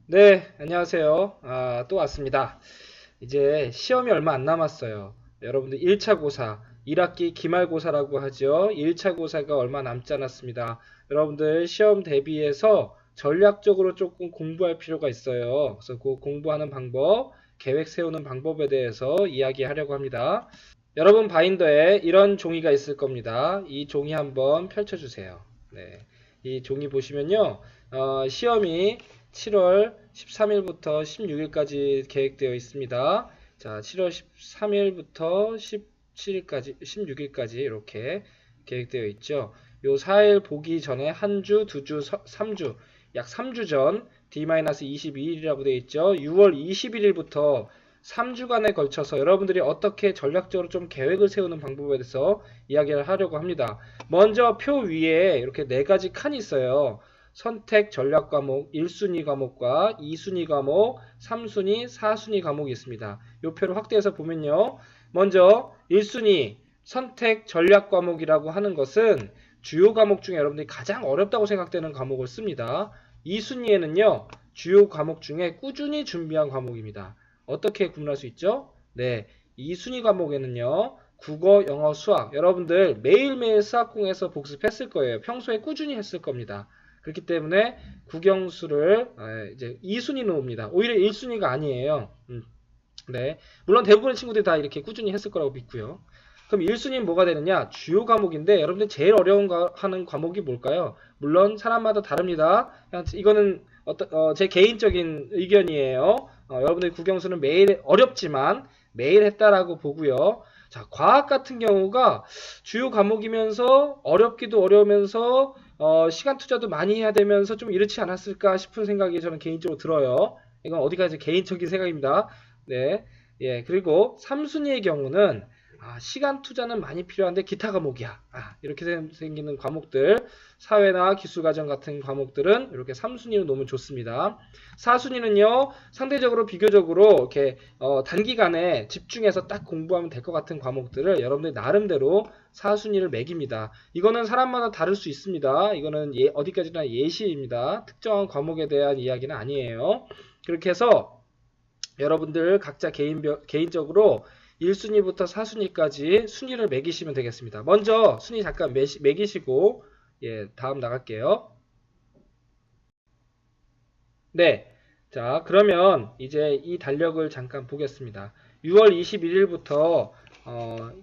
네, 안녕하세요. 또 왔습니다. 이제 시험이 얼마 안 남았어요. 여러분들 1차 고사, 1학기 기말고사라고 하죠. 1차 고사가 얼마 남지 않았습니다. 여러분들 시험 대비해서 전략적으로 조금 공부할 필요가 있어요. 그래서 그 공부하는 방법, 계획 세우는 방법에 대해서 이야기하려고 합니다. 여러분 바인더에 이런 종이가 있을 겁니다. 이 종이 한번 펼쳐주세요. 네, 이 종이 보시면요. 시험이 7월 13일부터 16일까지 계획되어 있습니다. 자, 7월 13일부터 17일까지, 16일까지 이렇게 계획되어 있죠. 요 4일 보기 전에 한 주, 두 주, 3주, 약 3주 전 D-22일이라고 되어 있죠. 6월 21일부터 3주간에 걸쳐서 여러분들이 어떻게 전략적으로 좀 계획을 세우는 방법에 대해서 이야기를 하려고 합니다. 먼저 표 위에 이렇게 네 가지 칸이 있어요. 선택 전략 과목 1순위 과목과 2순위 과목, 3순위, 4순위 과목이 있습니다. 이 표를 확대해서 보면요. 먼저 1순위 선택 전략 과목이라고 하는 것은 주요 과목 중에 여러분들이 가장 어렵다고 생각되는 과목을 씁니다. 2순위에는요. 주요 과목 중에 꾸준히 준비한 과목입니다. 어떻게 구분할 수 있죠? 네, 2순위 과목에는요. 국어, 영어, 수학 여러분들 매일매일 수학공에서 복습했을 거예요. 평소에 꾸준히 했을 겁니다. 그렇기 때문에 국영수를 이제 2순위로 옵니다. 오히려 1순위가 아니에요. 네. 물론 대부분의 친구들이 다 이렇게 꾸준히 했을 거라고 믿고요. 그럼 1순위는 뭐가 되느냐? 주요 과목인데 여러분들 제일 어려운 하는 과목이 뭘까요? 물론 사람마다 다릅니다. 이거는 제 개인적인 의견이에요. 여러분들 국영수는 매일 어렵지만 매일 했다라고 보고요. 자, 과학 같은 경우가 주요 과목이면서 어렵기도 어려우면서 시간 투자도 많이 해야 되면서 좀 이렇지 않았을까 싶은 생각이 저는 개인적으로 들어요. 이건 어디까지 개인적인 생각입니다. 네. 예, 그리고 3순위의 경우는 시간 투자는 많이 필요한데 기타 과목이야. 이렇게 생기는 과목들, 사회나 기술과정 같은 과목들은 이렇게 3순위로 놓으면 좋습니다. 4순위는요, 상대적으로 비교적으로 이렇게 단기간에 집중해서 딱 공부하면 될 것 같은 과목들을 여러분들 나름대로 4순위를 매깁니다. 이거는 사람마다 다를 수 있습니다. 이거는 어디까지나 예시입니다. 특정한 과목에 대한 이야기는 아니에요. 그렇게 해서 여러분들 각자 개인적으로 1순위부터 4순위까지 순위를 매기시면 되겠습니다. 먼저 순위 잠깐 매기시고 다음 나갈게요. 네. 자, 그러면 이제 이 달력을 잠깐 보겠습니다. 6월 21일부터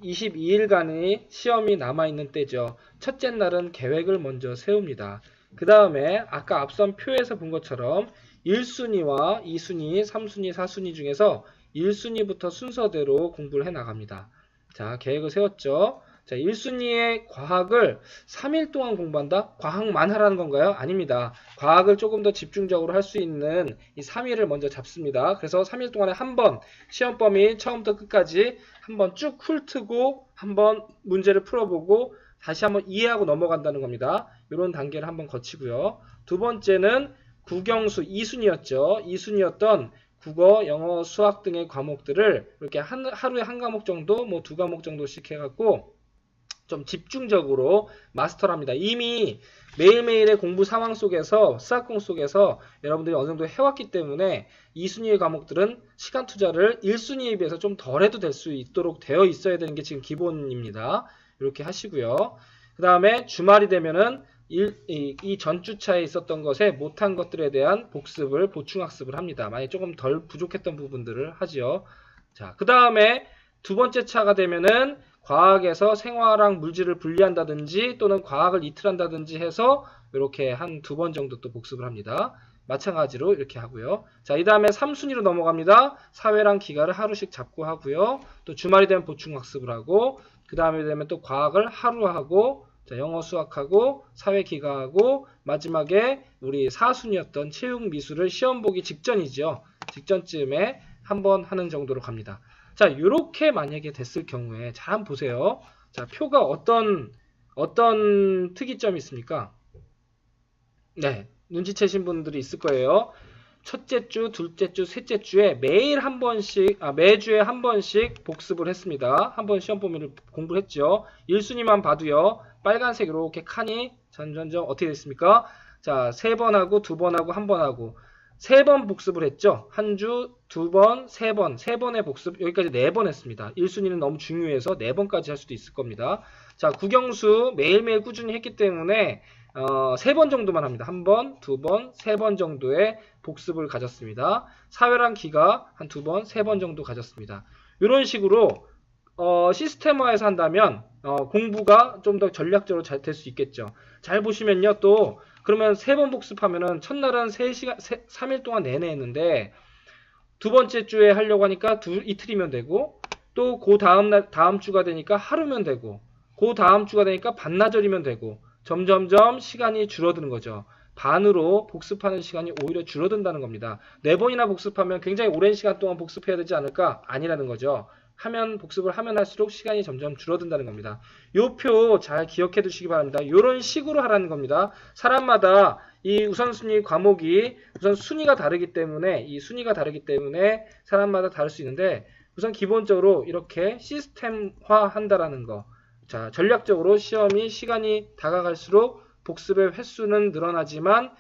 22일간의 시험이 남아있는 때죠. 첫째 날은 계획을 먼저 세웁니다. 그 다음에 아까 앞선 표에서 본 것처럼 1순위와 2순위, 3순위, 4순위 중에서 1순위부터 순서대로 공부를 해 나갑니다. 자, 계획을 세웠죠. 자, 1순위의 과학을 3일 동안 공부한다? 과학만 하라는 건가요? 아닙니다. 과학을 조금 더 집중적으로 할 수 있는 이 3일을 먼저 잡습니다. 그래서 3일 동안에 한 번 시험 범위 처음부터 끝까지 한번 쭉 훑고 한번 문제를 풀어보고 다시 한번 이해하고 넘어간다는 겁니다. 이런 단계를 한번 거치고요. 두 번째는 국영수 2순위였죠. 2순위였던 국어, 영어, 수학 등의 과목들을 이렇게 하루에 한 과목 정도, 뭐 두 과목 정도씩 해갖고 좀 집중적으로 마스터를 합니다. 이미 매일매일의 공부 상황 속에서 수학공 속에서 여러분들이 어느 정도 해왔기 때문에 2순위의 과목들은 시간 투자를 1순위에 비해서 좀 덜 해도 될 수 있도록 되어 있어야 되는 게 지금 기본입니다. 이렇게 하시고요. 그 다음에 주말이 되면은 이 전주차에 있었던 것에 못한 것들에 대한 복습을 보충학습을 합니다. 만약 조금 덜 부족했던 부분들을 하지요. 자, 그 다음에 두 번째 차가 되면은 과학에서 생화랑 물질을 분리한다든지 또는 과학을 이틀한다든지 해서 이렇게 한 두 번 정도 또 복습을 합니다. 마찬가지로 이렇게 하고요. 자, 이 다음에 3순위로 넘어갑니다. 사회랑 기가를 하루씩 잡고 하고요. 또 주말이 되면 보충학습을 하고 그 다음에 되면 또 과학을 하루 하고 자, 영어 수학하고 사회 기가하고 마지막에 우리 4순위였던 체육 미술을 시험 보기 직전이죠. 직전쯤에 한번 하는 정도로 갑니다. 자, 이렇게 만약에 됐을 경우에 잘 한번 보세요. 자, 표가 어떤 특이점이 있습니까? 네, 눈치채신 분들이 있을 거예요. 첫째 주, 둘째 주, 셋째 주에 매일 한 번씩, 매주에 한 번씩 복습을 했습니다. 한 번 시험 범위를 공부를 했죠. 1순위만 봐도요. 빨간색 이렇게 칸이 점점점 어떻게 됐습니까? 자, 세 번 하고, 두 번 하고, 한 번 하고. 3번 복습을 했죠. 한 주, 2번, 3번, 3번의 복습, 여기까지 4번 했습니다. 1순위는 너무 중요해서 4번까지 할 수도 있을 겁니다. 자, 국영수 매일매일 꾸준히 했기 때문에 3번 정도만 합니다. 1번, 2번, 3번 정도의 복습을 가졌습니다. 사회랑 기가 한 2번, 3번 정도 가졌습니다. 이런 식으로 시스템화해서 한다면 공부가 좀 더 전략적으로 잘 될 수 있겠죠. 잘 보시면요. 또 그러면 3번 복습하면은 첫날은 3일 동안 내내 했는데 두 번째 주에 하려고 하니까 이틀이면 되고 또 그 다음 주가 되니까 하루면 되고 그 다음 주가 되니까 반나절이면 되고 점점점 시간이 줄어드는 거죠. 반으로 복습하는 시간이 오히려 줄어든다는 겁니다. 4번이나 복습하면 굉장히 오랜 시간 동안 복습해야 되지 않을까? 아니라는 거죠. 복습을 하면 할수록 시간이 점점 줄어든다는 겁니다. 요 표 잘 기억해 두시기 바랍니다. 이런 식으로 하라는 겁니다. 사람마다 이 우선순위 과목이 우선 순위가 다르기 때문에 사람마다 다를 수 있는데 우선 기본적으로 이렇게 시스템화 한다라는 거. 자, 전략적으로 시간이 다가갈수록 복습의 횟수는 늘어나지만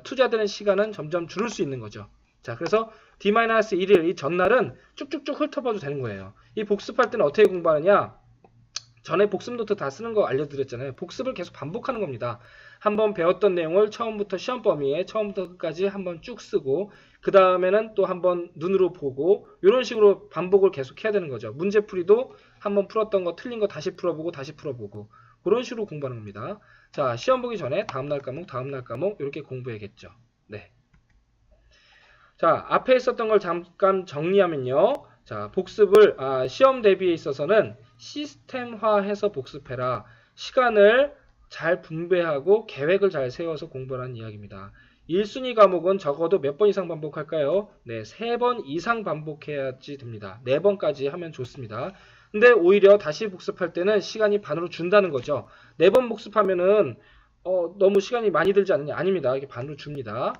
투자되는 시간은 점점 줄을 수 있는 거죠. 자, 그래서 D-1일 이 전날은 쭉쭉쭉 훑어봐도 되는 거예요. 이 복습할 때는 어떻게 공부하느냐? 전에 복습 노트 다 쓰는 거 알려드렸잖아요. 복습을 계속 반복하는 겁니다. 한번 배웠던 내용을 처음부터 시험 범위에 처음부터 끝까지 한번 쭉 쓰고 그 다음에는 또 한번 눈으로 보고 이런 식으로 반복을 계속 해야 되는 거죠. 문제풀이도 한번 풀었던 거 틀린 거 다시 풀어보고 그런 식으로 공부하는 겁니다. 자, 시험 보기 전에 다음날 과목 이렇게 공부해야겠죠. 네. 자, 앞에 있었던 걸 잠깐 정리하면요. 자, 복습을 시험 대비에 있어서는 시스템화해서 복습해라. 시간을 잘 분배하고 계획을 잘 세워서 공부하라는 이야기입니다. 1순위 과목은 적어도 몇 번 이상 반복할까요? 네, 3번 이상 반복해야지 됩니다. 4번까지 하면 좋습니다. 근데 오히려 다시 복습할 때는 시간이 반으로 준다는 거죠. 4번 복습하면은 너무 시간이 많이 들지 않느냐? 아닙니다. 이게 반으로 줍니다.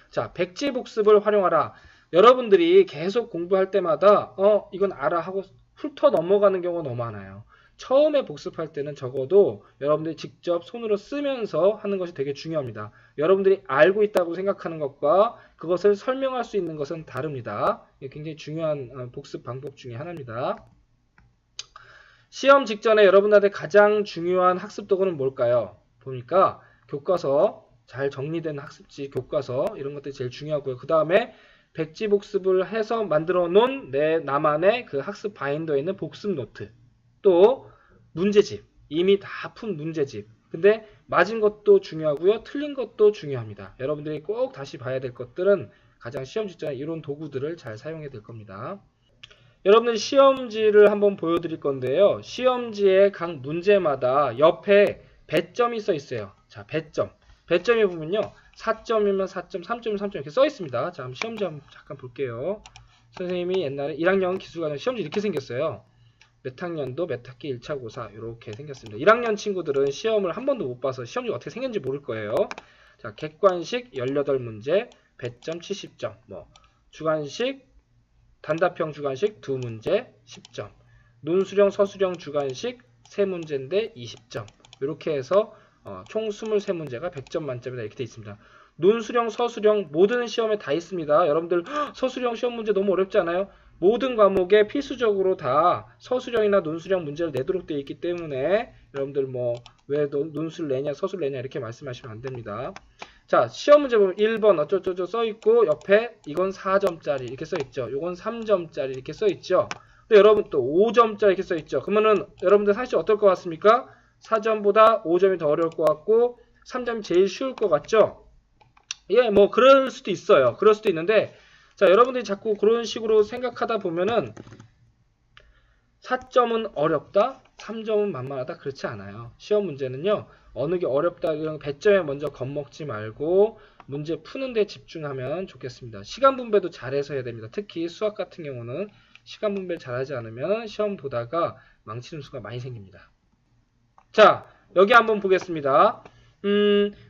자, 백지 복습을 활용하라. 여러분들이 계속 공부할 때마다 이건 알아 하고 훑어 넘어가는 경우가 너무 많아요. 처음에 복습할 때는 적어도 여러분들이 직접 손으로 쓰면서 하는 것이 되게 중요합니다. 여러분들이 알고 있다고 생각하는 것과 그것을 설명할 수 있는 것은 다릅니다. 이게 굉장히 중요한 복습 방법 중에 하나입니다. 시험 직전에 여러분들한테 가장 중요한 학습 도구는 뭘까요? 보니까 교과서, 잘 정리된 학습지, 교과서 이런 것들이 제일 중요하고요. 그 다음에 백지 복습을 해서 만들어 놓은 나만의 그 학습 바인더에 있는 복습 노트, 또 문제집, 이미 다 푼 문제집. 근데 맞은 것도 중요하고요. 틀린 것도 중요합니다. 여러분들이 꼭 다시 봐야 될 것들은 가장 시험 직전에 이런 도구들을 잘 사용해야 될 겁니다. 여러분들 시험지를 한번 보여드릴 건데요. 시험지의 각 문제마다 옆에 배점이 써 있어요. 자, 배점에 보면요. 4점이면 4점, 3점이면 3점 이렇게 써 있습니다. 자, 시험지 한번 잠깐 볼게요. 선생님이 옛날에 1학년 기술과정 시험지 이렇게 생겼어요. 몇 학년도 몇 학기 1차 고사 이렇게 생겼습니다. 1학년 친구들은 시험을 한 번도 못 봐서 시험지가 어떻게 생겼는지 모를 거예요. 자, 객관식 18문제, 배점 70점, 주관식, 단답형 주관식 2문제 10점, 논수령, 서술형 주관식 3문제인데 20점. 이렇게 해서 총 23문제가 100점 만점이다 이렇게 되어 있습니다. 논수령, 서술형 모든 시험에 다 있습니다. 여러분들 서술형 시험 문제 너무 어렵지 않아요? 모든 과목에 필수적으로 다 서술형이나 논술형 문제를 내도록 되어 있기 때문에 여러분들 왜 논술 내냐 서술 내냐 이렇게 말씀하시면 안 됩니다. 자, 시험 문제 보면 1번 어쩌고저쩌고 써있고 옆에 이건 4점짜리 이렇게 써있죠. 이건 3점짜리 이렇게 써있죠. 근데 여러분 또 5점짜리 이렇게 써있죠. 그러면은 여러분들 사실 어떨 것 같습니까? 4점보다 5점이 더 어려울 것 같고 3점이 제일 쉬울 것 같죠? 예, 그럴 수도 있어요. 그럴 수도 있는데 자, 여러분들이 자꾸 그런 식으로 생각하다 보면은 4점은 어렵다, 3점은 만만하다 그렇지 않아요. 시험 문제는요. 어느 게 어렵다 이런 배점에 먼저 겁먹지 말고 문제 푸는 데 집중하면 좋겠습니다. 시간 분배도 잘해서 해야 됩니다. 특히 수학 같은 경우는 시간 분배를 잘하지 않으면 시험 보다가 망치는 수가 많이 생깁니다. 자, 여기 한번 보겠습니다.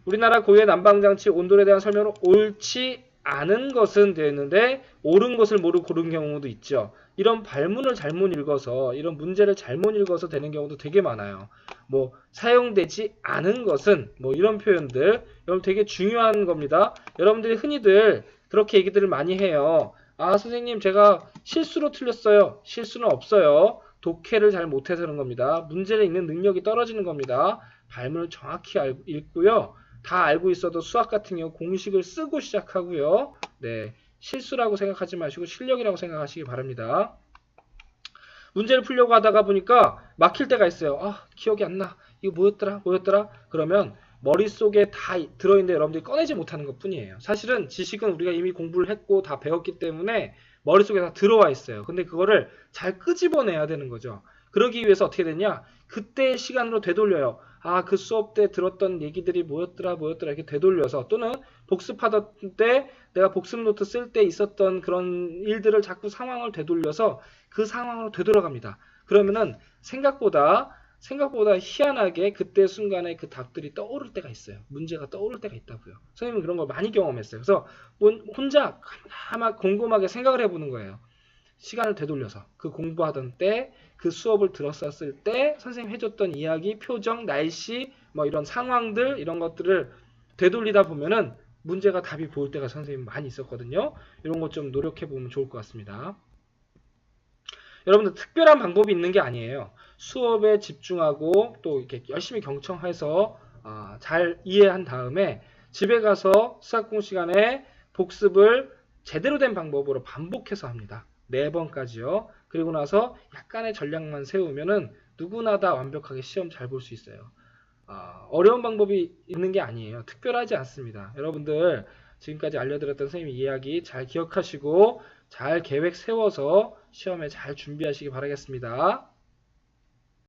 우리나라 고유의 난방장치 온도에 대한 설명으로 옳지 않은 것은 되어 있는데 옳은 것을 모르고 고른 경우도 있죠. 이런 발문을 잘못 읽어서 이런 문제를 잘못 읽어서 되는 경우도 되게 많아요. 뭐 사용되지 않은 것은 뭐 이런 표현들 여러분 되게 중요한 겁니다. 여러분들이 흔히들 그렇게 얘기들을 많이 해요. 아 선생님 제가 실수로 틀렸어요. 실수는 없어요. 독해를 잘 못해서 그런 겁니다. 문제를 읽는 능력이 떨어지는 겁니다. 발문을 정확히 읽고요. 다 알고 있어도 수학 같은 경우 공식을 쓰고 시작하고요. 네, 실수라고 생각하지 마시고 실력이라고 생각하시기 바랍니다. 문제를 풀려고 하다가 보니까 막힐 때가 있어요. 아, 기억이 안 나. 이거 뭐였더라? 그러면 머릿속에 다 들어있는데 여러분들이 꺼내지 못하는 것 뿐이에요. 사실은 지식은 우리가 이미 공부를 했고 다 배웠기 때문에 머릿속에 다 들어와 있어요. 근데 그거를 잘 끄집어내야 되는 거죠. 그러기 위해서 어떻게 되냐? 그때의 시간으로 되돌려요. 아, 그 수업 때 들었던 얘기들이 뭐였더라 이렇게 되돌려서 또는 복습하던 때 내가 복습 노트 쓸 때 있었던 그런 일들을 자꾸 상황을 되돌려서 그 상황으로 되돌아갑니다. 그러면은 생각보다 희한하게 그때 순간에 그 답들이 떠오를 때가 있어요. 문제가 떠오를 때가 있다고요. 선생님은 그런 걸 많이 경험했어요. 그래서 혼자 가만 곰곰하게 생각을 해보는 거예요. 시간을 되돌려서 그 공부하던 때 그 수업을 들었었을 때 선생님 해줬던 이야기, 표정, 날씨 뭐 이런 상황들 이런 것들을 되돌리다 보면은 문제가 답이 보일 때가 선생님 많이 있었거든요. 이런 것 좀 노력해 보면 좋을 것 같습니다. 여러분들 특별한 방법이 있는 게 아니에요. 수업에 집중하고 또 이렇게 열심히 경청해서 잘 이해한 다음에 집에 가서 수학공 시간에 복습을 제대로 된 방법으로 반복해서 합니다. 4번까지요. 그리고 나서 약간의 전략만 세우면은 누구나 다 완벽하게 시험 잘 볼 수 있어요. 어려운 방법이 있는 게 아니에요. 특별하지 않습니다. 여러분들 지금까지 알려드렸던 선생님 이야기 잘 기억하시고 잘 계획 세워서 시험에 잘 준비하시기 바라겠습니다.